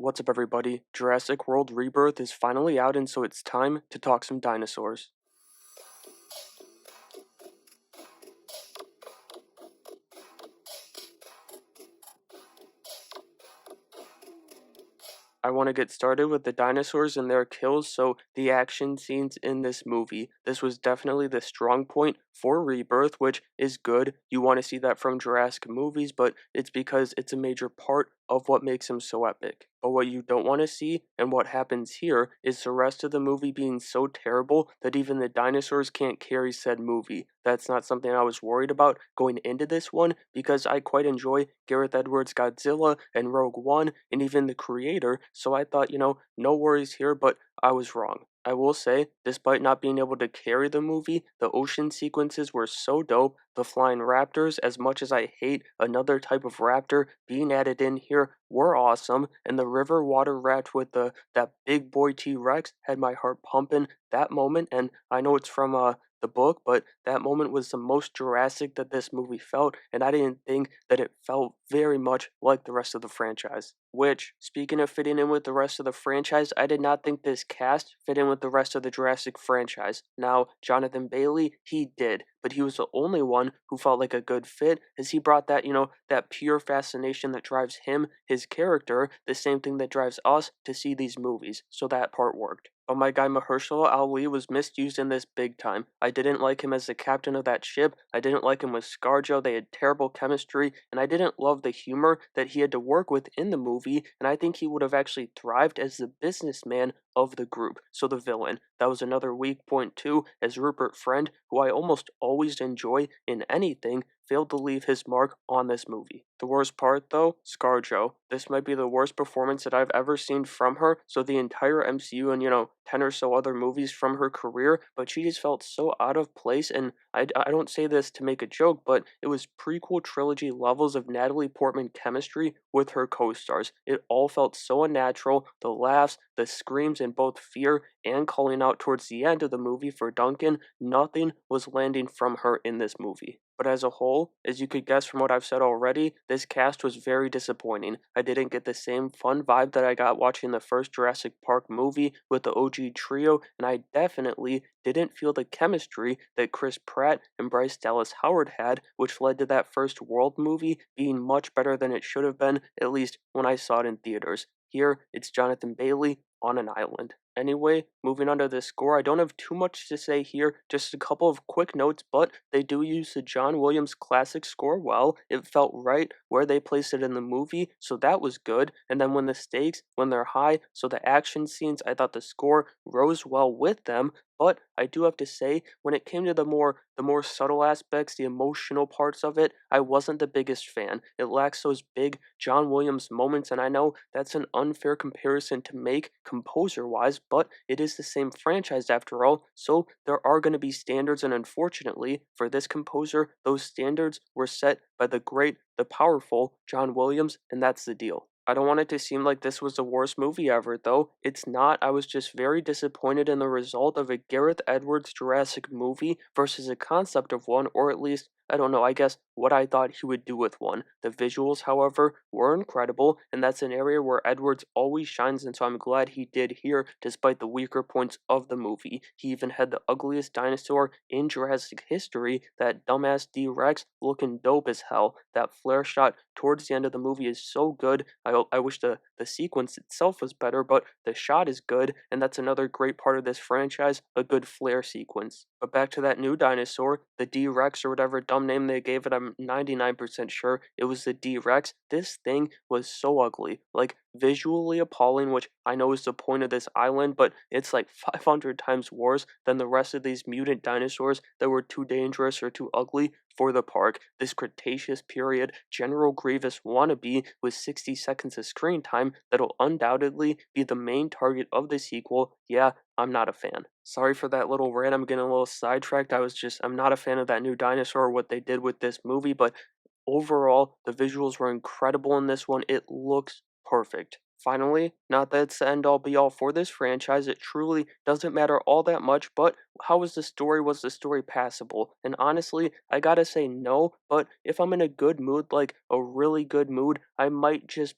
What's up, everybody? Jurassic World Rebirth is finally out, and so it's time to talk some dinosaurs. I want to get started with the dinosaurs and their kills, so the action scenes in this movie. This was definitely the strong point for Rebirth, which is good. You want to see that from Jurassic movies, but it's because it's a major part of what makes them so epic. But what you don't want to see, and what happens here, is the rest of the movie being so terrible that even the dinosaurs can't carry said movie. That's not something I was worried about going into this one, because I quite enjoy Gareth Edwards' Godzilla and Rogue One, and even the creator, so I thought, no worries here, but I was wrong. I will say, despite not being able to carry the movie, the ocean sequences were so dope. The flying raptors, as much as I hate another type of raptor being added in here, were awesome. And the river water rat with that big boy T-Rex had my heart pumping that moment. And I know it's from the book, but that moment was the most Jurassic that this movie felt, and I didn't think that it felt very much like the rest of the franchise. Which, speaking of fitting in with the rest of the franchise, I did not think this cast fit in with the rest of the Jurassic franchise. Now, Jonathan Bailey, he did, but he was the only one who felt like a good fit, as he brought that, that pure fascination that drives him, his character, the same thing that drives us to see these movies, so that part worked. But my guy Mahershala Ali was misused in this big time. I didn't like him as the captain of that ship, I didn't like him with ScarJo, they had terrible chemistry, and I didn't love the humor that he had to work with in the movie, and I think he would have actually thrived as the businessman of the group, so the villain. That was another weak point too, as Rupert Friend, who I almost always enjoy in anything, failed to leave his mark on this movie. The worst part though, ScarJo. This might be the worst performance that I've ever seen from her, so the entire MCU and 10 or so other movies from her career, but she just felt so out of place, and I don't say this to make a joke, but it was prequel trilogy levels of Natalie Portman chemistry with her co-stars. It all felt so unnatural, the laughs, the screams in both fear and calling out towards the end of the movie for Duncan, nothing was landing from her in this movie. But as a whole, as you could guess from what I've said already, this cast was very disappointing. I didn't get the same fun vibe that I got watching the first Jurassic Park movie with the OG trio, and I definitely didn't feel the chemistry that Chris Pratt and Bryce Dallas Howard had, which led to that first World movie being much better than it should have been, at least when I saw it in theaters. Here, it's Jonathan Bailey on an island. Anyway, moving on to the score, I don't have too much to say here, just a couple of quick notes, but they do use the John Williams classic score well. It felt right where they placed it in the movie, so that was good. And then when the stakes, when they're high, so the action scenes, I thought the score rose well with them. But I do have to say, when it came to the more subtle aspects, the emotional parts of it, I wasn't the biggest fan. It lacks those big John Williams moments, and I know that's an unfair comparison to make composer-wise, but it is the same franchise after all, so there are going to be standards, and unfortunately, for this composer, those standards were set by the great, the powerful John Williams, and that's the deal. I don't want it to seem like this was the worst movie ever, though. It's not. I was just very disappointed in the result of a Gareth Edwards Jurassic movie versus a concept of one, or at least, I don't know, I guess what I thought he would do with one. The visuals, however, were incredible, and that's an area where Edwards always shines, and so I'm glad he did here, despite the weaker points of the movie. He even had the ugliest dinosaur in Jurassic history, that dumbass D-Rex, looking dope as hell. That flare shot towards the end of the movie is so good. I wish the sequence itself was better, but the shot is good, and that's another great part of this franchise, a good flare sequence. But back to that new dinosaur, the D-Rex or whatever dumb name they gave it, I'm 99% sure it was the D-Rex. This thing was so ugly, like visually appalling, which I know is the point of this island, but it's like 500 times worse than the rest of these mutant dinosaurs that were too dangerous or too ugly for the park. This Cretaceous period General Grievous wannabe with 60 seconds of screen time that'll undoubtedly be the main target of the sequel. Yeah, I'm not a fan. Sorry for that little rant, I'm getting a little sidetracked. I'm not a fan of that new dinosaur, or what they did with this movie, but overall, the visuals were incredible in this one. It looks perfect. Finally, not that it's the end all be all for this franchise, it truly doesn't matter all that much, but how was the story? Was the story passable? And honestly, I gotta say no, but if I'm in a good mood, like a really good mood, I might just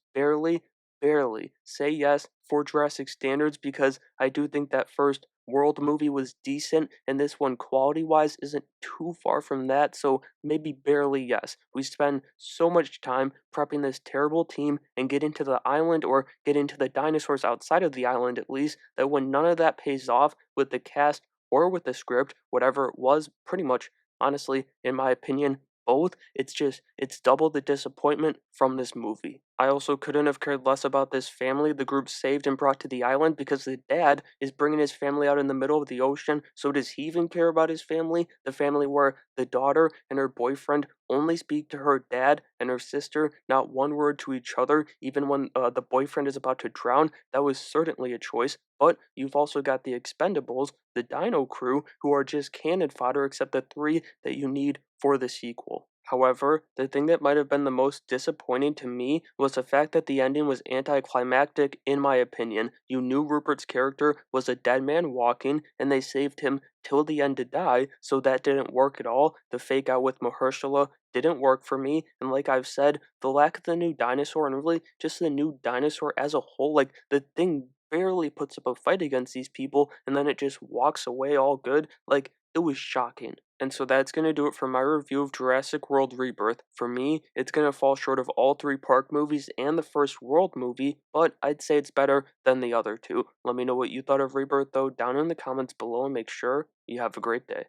barely say yes for Jurassic standards because I do think that first World movie was decent, and this one quality-wise isn't too far from that, so maybe barely yes. We spend so much time prepping this terrible team and get into the island or get into the dinosaurs outside of the island at least, that when none of that pays off with the cast or with the script, whatever it was, pretty much, honestly, in my opinion, both, it's double the disappointment from this movie. I also couldn't have cared less about this family the group saved and brought to the island because the dad is bringing his family out in the middle of the ocean. So does he even care about his family? The family where the daughter and her boyfriend only speak to her dad and her sister, not one word to each other, even when the boyfriend is about to drown. That was certainly a choice. But you've also got the Expendables, the Dino crew, who are just cannon fodder except the three that you need for the sequel. However, the thing that might have been the most disappointing to me was the fact that the ending was anticlimactic, in my opinion. You knew Rupert's character was a dead man walking, and they saved him till the end to die, so that didn't work at all. The fake out with Mahershala didn't work for me, and like I've said, the lack of the new dinosaur and really just the new dinosaur as a whole, like the thing barely puts up a fight against these people, and then it just walks away all good. Like, it was shocking. And so that's going to do it for my review of Jurassic World Rebirth. For me, it's going to fall short of all three park movies and the first World movie, but I'd say it's better than the other two. Let me know what you thought of Rebirth, though, down in the comments below, and make sure you have a great day.